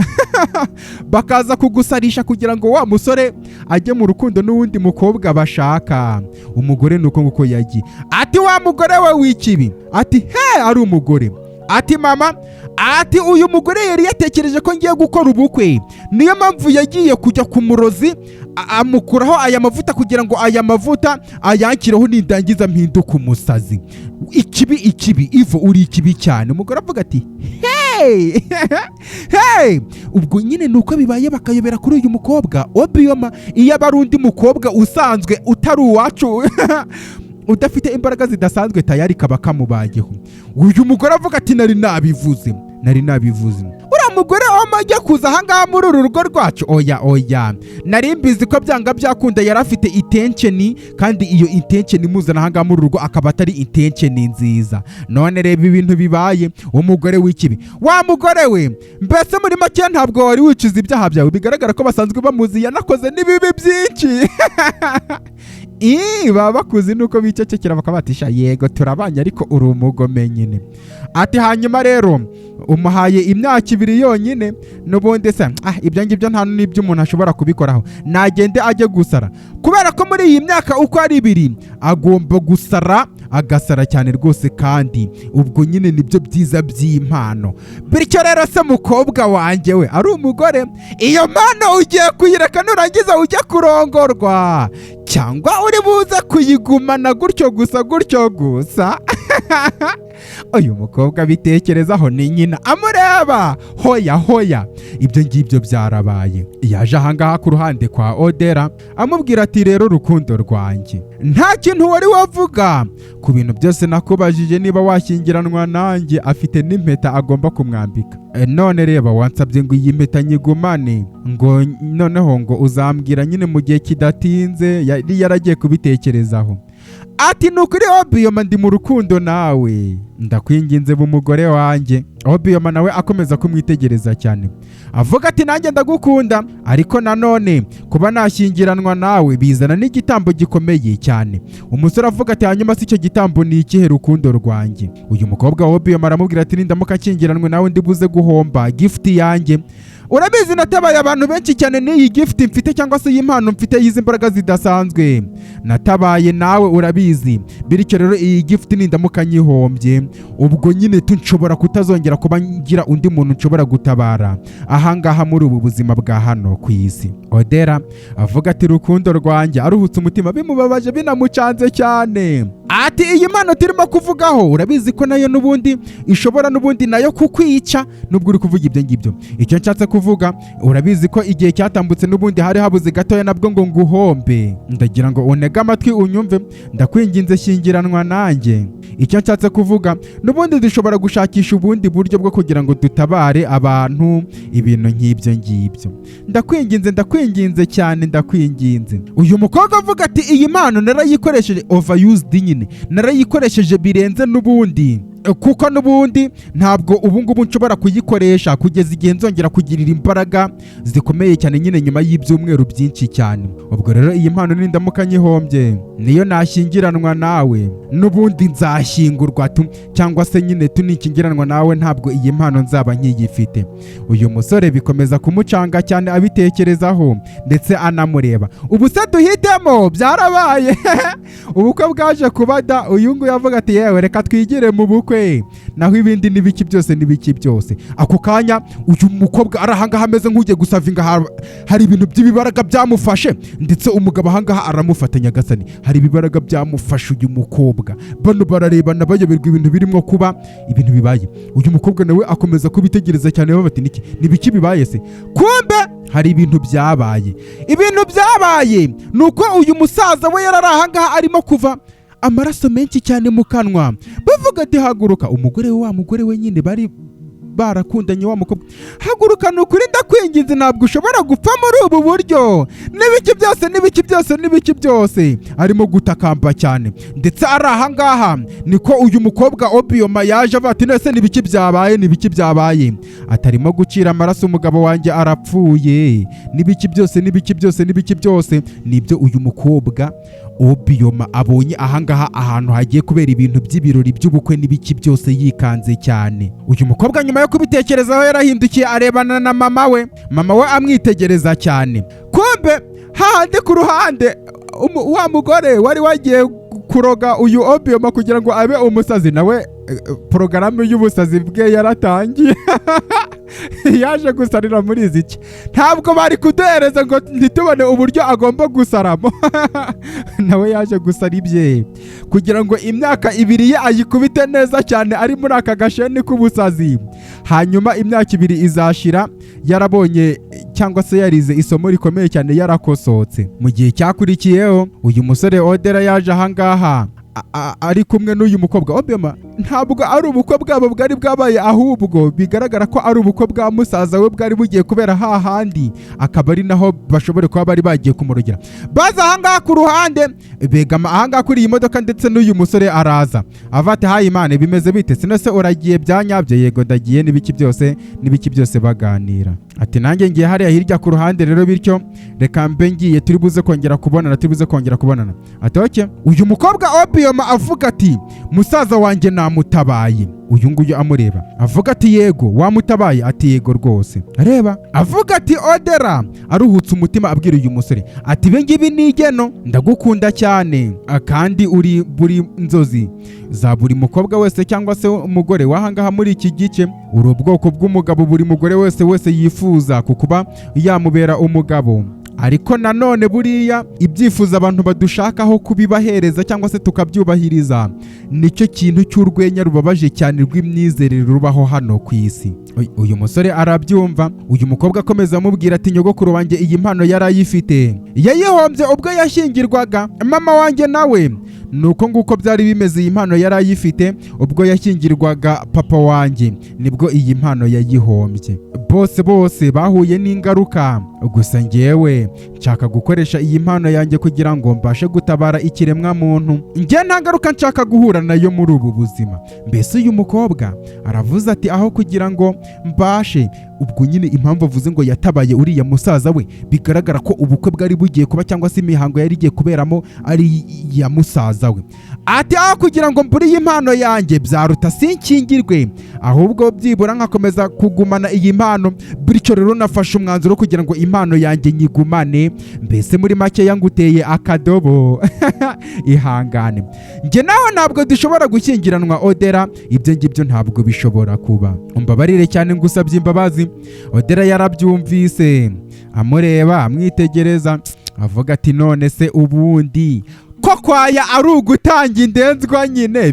bakaza kugusarisha kugira ngo wa musore ajye mu rukundo n'uwundi mukobwa bashaka. Umugore nuko nguko yagiye. Ati wa mugore we w'ikibi, ati ari umugore. Ati mama, ati uyu mugore yari yatekereje ko ngiye gukora ubukwe, niyo mpamvu yagiye kujya ku murozi amukuraho aya mavuta kugira ngo aya mavuta ayankireho nindangiza mpinduka umusazi. Ikibi ivo uri ikibi cyane. Umugore avuga ati ubwo nyine nuko bibaye bakayobera kuri uyu mukobwa Obiom. iyo aba ari undi mukobwa usanzwe utari uwacu udafite imbaraga zidasanzwe tayari kaba kamubayeho. Uyu mugore avuga ati nari nabivuze. Uriya mugore ajya kuza ahangaha muri uru rugo rwacu, oya nari mbizi ko byanga byakunda yari afite intention, kandi iyo intention imuzana ahangaha muri uru rugo akaba atari intention nziza. None reba ibintu bibaye. Umugore w'ikibi, wa mugore we mbese muri make ntabwo wari wicuza ibyaha byawe, bigaragara ko basanzwe bamuzi yanakoze n'ibibi byinshi. baba bakuzi nuko bicecekera bakabatisha yego turabanye ariko uri umugome nyine. Ati hanyuma rero umuhaye imyaka 2 yonyine n'ubundi se ibyo ngibyo nta n'ibyo umuntu ashobora kubikoraho, nagende ajye gusara, kubera ko muri iyi myaka uko ari 2 agomba gusara, agasara cyane rwose, kandi ubwo nyine nibyo byiza by'impano. Bityo rero se mukobwa wanjye we ari umugore, iyo mpano ugiye kuyireka nurangiza ujye kurongorwa, cyangwa uri buze kuyigumana gutyo gusa. Uyu mukobwa bitekerezaho ni nyina amureba, hoya ibyo ngibyo byarabaye. Yaje ahangaha ku ruhande kwa Odera amubwira ati rero rukundo rwanjye, nta kintu wari wavuga ku bintu byose nakubajije, niba washyingiranwa nanjye, afite n'impeta agomba kumwambika. None reba wansabye ngo iyi mpeta nyigumane, ngo noneho ngo uzambwira nyine mu gihe kidatinze. Yari yaragiye kubitekerezaho. ati nukuri Obiyoma ndi mu rukundo nawe, ndakwinginze b'umugore wanjye. Obiyoma nawe akomeza kumwitegereza cyane avuga ati nanjye ndagukunda, ariko nanone kuba nashyingiranwa nawe bizana n'igitambo gikomeye cyane. Umusore avuga ati hanyuma si icyo gitambo ni ikihe rukundo rwanjye? Uyu mukobwa wa Obiyoma aramubwira ati nindamuka nshyingiranwe nawe ndibuze guhomba gift yanjye. Urabizi natabaye abantu benshi cyane n'iyi gift mfite cyangwa se iyi mpano mfite y'izi mbaraga zidasanzwe, natabaye nawe urabizi, bityo rero iyi gift nindamuka nyihombye ubwo nyine tunshobora kutazongera kuba ngira undi muntu nshobora gutabara ahangaha muri ubu buzima bwa hano ku isi. Odera avuga ati rukundo rwanjye, aruhutse umutima bimubabaje binamucanze cyane. Ati iyi mpano turimo kuvugaho urabizi ko nayo n'ubundi ishobora n'ubundi nayo kukwica nubwo uri kuvuga ibyo ngibyo. Icyo nshatse kuvuga urabizi ko igihe cyatambutse n'ubundi hari habuze gatoya nabwo ngo nguhombe. Ndagira ngo unege amatwi unyumve, ndakwinginze shyingiranwa nanjye. Icyo nshatse kuvuga n'ubundi dushobora gushakisha ubundi buryo bwo kugira ngo dutabare abantu ibintu nk'ibyo ngibyo. Ndakwinginze cyane, ndakwinginze. Uyu mukobwa avuga ati iyi mpano narayikoresheje overused nyine, narayikoresheje birenze n'ubundi, kuko n'ubundi ntabwo ubu ngubu nshobora kuyikoresha kugeza igihe nzongera kugirira imbaraga zikomeye cyane nyine nyuma y'ibyumweru byinshi cyane. Ubwo rero iyi mpano nindamuka nyihombye niyo nashyingiranwa nawe n'ubundi nzashyingurwa cyangwa se nyine tunikingiranwa nawe ntabwo iyi mpano nzaba nkiyifite. Uyu musore bikomeza kumucanga cyane abitekerezaho ndetse anamureba. Ubu se duhitemo byarabaye ubukwe bwaje kubada. Uyu nguyu avuga ati yewe reka twigire mu bukwe naho ibindi n'ibiki byose. Ako kanya uyu mukobwa arahangaha ameze nk'ugiye gusavinga, hari ibintu by'ibibaraga byamufashe ndetse umugabo ahangaha aramufata nyagasani, hari ibibaraga byamufashe uyu mukobwa. Bano bararebana bayoberwa ibintu birimo kuba ibintu bibaye. Uyu mukobwa nawe akomeza kubitegereza cyane bati nibiki bibaye se? Kumbe hari ibintu byabaye. Ibintu byabaye nuko uyu musaza we yararahangaha arimo kuva amaraso menshi cyane mu kanwa. Bavuga ati haguruka. Umugore wa mugore we nyine bari barakundanye wa mukobwa, haguruka nukuri ndakwinginze, ntabwo ushobora gupfa muri ubu buryo, n'ibiki byose. Arimo gutakamba cyane ndetse ari ahangaha niko uyu mukobwa Obiyoma yaje avuga ati nese nibiki byabaye, atarimo gucira amaraso umugabo wanjye arapfuye, nibiki byose. Nibyo uyu mukobwa Obiyoma abonye ahangaha ahantu hagiye kubera ibintu by'ibirori by'ubukwe n'ibiki byose yikanze cyane. Uyu mukobwa nyuma yo kubitekerezaho yarahindukiye arebana na mama we amwitegereza cyane. Kumbe hahandi ku ruhande wa mugore wari wagiye kuroga uyu Obiyoma kugira ngo abe umusazi, nawe porogaramu y'ubusazi bwe yaratangiye yaje gusarira muri iziki. Ntabwo bari kuduhereza ngo ntitubone uburyo agomba gusaramo nawe yaje gusara ibye kugira ngo imyaka 2 ye ayikubite neza cyane ari muri aka gasheni k'ubusazi. Hanyuma imyaka 2 izashira yarabonye cyangwa se yarize isomo rikomeye cyane, yarakosotse. Mu gihe cyakurikiyeho uyu musore Odera yaje ahangaha ari kumwe n'uyu mukobwa Obiyoma. Ntabwo ari ubukwe bwabo bwari bwabaye, ahubwo bigaragara ko ari ubukwe bwa musaza we bwari bugiye kubera hahandi, akaba ari naho bashobore kuba bari bagiye kumurogera. Baza ahangaha ku ruhande begama ahangaha kuri iyi modoka ndetse n'uyu musore araza avate hayi Imana bimeze bite, sinose uragiye byanyabyo? Yego ndagiye. N'ibiki byose baganira. Ati nanjye ngiye hariya hirya ku ruhande rero, bityo reka mbe ngiye turi buze kongera kubonana. Ati oke. Uyu mukobwa Obiyoma avuga ati musaza wanjye namutabaye. Uyu nguyu amureba avuga ati yego wamutabaye? Ati yego rwose. Areba avuga ati Odera aruhutse umutima abwira uyu musore ati bengibi ni igeno, ndagukunda cyane kandi uri buri nzozi za buri mukobwa wese cyangwa se umugore wahangaha muri iki gice. Uri ubwoko bw'umugabo buri mugore wese yifuza kukuba yamubera umugabo, ariko nanone buriya ibyifuza abantu badushakaho kubibahereza cyangwa se tukabyubahiriza nicyo kintu cy'urwenya rubabaje cyane rw'imyizerere rubaho hano ku isi. Uyu musore arabyumva. Uyu mukobwa akomeza amubwira ati nyogokuru wanjye iyi mpano yarayifite, yayihombye ubwo yashyingirwaga. Mama wanjye nawe nuko nguko byari bimeze, iyi mpano yarayifite ubwo yashyingirwaga papa wanjye, nibwo iyi mpano yayihombye. Bose bahuye n'ingaruka gusa njyewe nshaka gukoresha iyi mpano yanjye kugira ngo mbashe gutabara ikiremwa muntu. Njye nta ngaruka nshaka guhura nayo muri ubu buzima. Mbese uyu mukobwa aravuze ati aho kugira ngo mbashe, ubwo nyine impamvu avuze ngo yatabaye uriya musaza we, bigaragara ko ubukwe bwari bugiye kuba cyangwa se imihango yari igiye kuberamo ari iya musaza we. Ati aho kugira ngo mbure iyi mpano yanjye byaruta sinkingirwe, ahubwo byibura nkakomeza kugumana iyi mpano. Bityo rero nafashe umwanzuro kugira ngo impano yanjye nyigumane. Mbese muri make yanguteye akadobo. Ihangane, njye naho ntabwo dushobora gushyingiranwa Odera, ibyo ngibyo ntabwo bishobora kuba. Umbabarire cyane ngusabye imbabazi. Odera yarabyumvise, amureba amwitegereza, avuga ati none se ubundi ko kwaya ari ugutanga indenzwa nyine?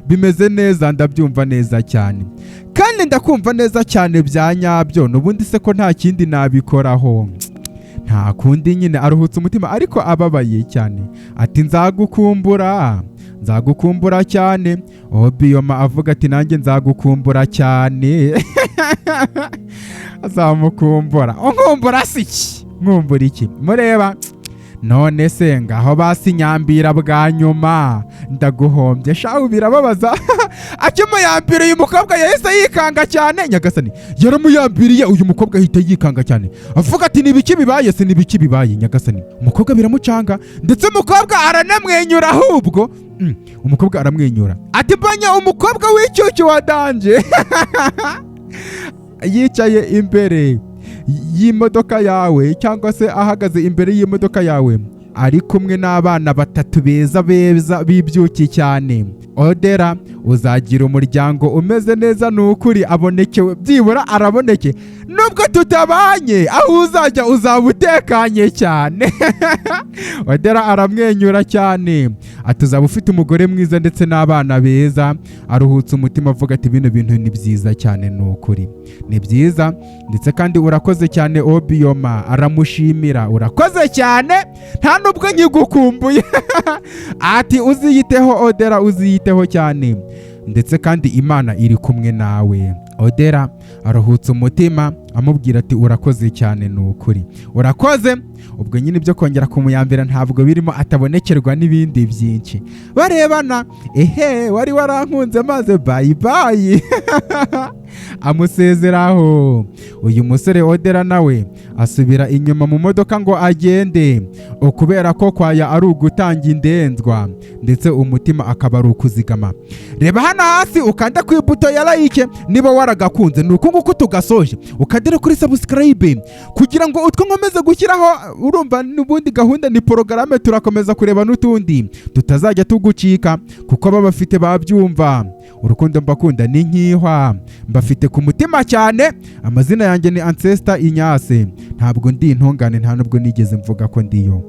Bimeze neza, ndabyumva neza cyane kandi ndakumva neza cyane bya nyabyo. Nubundi se ko nta kindi nabikoraho? Nta kundi nyine. Aruhutse umutima ariko ababaye cyane. Ati nzagukumbura cyane. Biyoma avuga ati nanjye nzagukumbura cyane. Azamukumbura. Nkumbura iki? Nkumbura iki? Mureba none se ngaho basinyambira bwa nyuma ndaguhombye shaho birababaza. Akimuyambira uyu mukobwa yahise yikanga cyane. Nyagasani yaramuyambiriye, uyu mukobwa ahita yikanga cyane avuga ati nibiki bibaye? Se nibiki bibaye Nyagasani? Umukobwa biramucanga ndetse umukobwa aranamwenyura. Ahubwo umukobwa aramwenyura ati mbonye umukobwa w'icyucyu wa danje yicaye imbere y'imodoka yawe cyangwa se ahagaze imbere y'imodoka yawe ari kumwe n'abana batatu beza bibyuki cyane. Odera uzagira umuryango umeze neza, n'ukuri abonekewe, byibura araboneke. Nubwo tutabanye, aho uzajya uzaba utekanye cyane. Odera aramwenyura cyane ati uzaba ufite umugore mwiza ndetse n'abana beza. Aruhutse umutima avuga ati bino bintu ni byiza cyane, n'ukuri ni byiza ndetse kandi urakoze cyane. Biyoma aramushimira, urakoze cyane nta nubwo nyigukumbuye. Ati uziyiteho Odera, uziyiteho cyane ndetse kandi Imana iri kumwe nawe. Odera aruhutse umutima amubwira ati urakoze cyane, n'ukuri urakoze. Ubwo nyine ibyo kongera kumuyambira ntabwo birimo, atabonekerwa n'ibindi byinshi. Barebana, wari warankunze maze bye bye. Amusezeraho. Uyu musore Odera nawe asubira inyuma mu modoka ngo agende, kubera ko kwaya ari ugutanga indenzwa ndetse umutima akaba ari ukuzigama. Reba hano hasi ukanda ku ibuto ya like niba waragakunze. Nuko nguko tugasoje, ukadere kuri subscribe kugira ngo utwo nkomeze gushyiraho. Urumva n'ubundi gahunda ni porogaramu, turakomeza kureba n'utundi tutazajya tugucika kuko bafite babyumva. Urukundo mbakunda ni nkihwa, mbafite ku mutima cyane. Amazina yanjye ni Ancestor Inyase, ntabwo ndi intungane, nta nubwo nigeze mvuga ko ndiyo.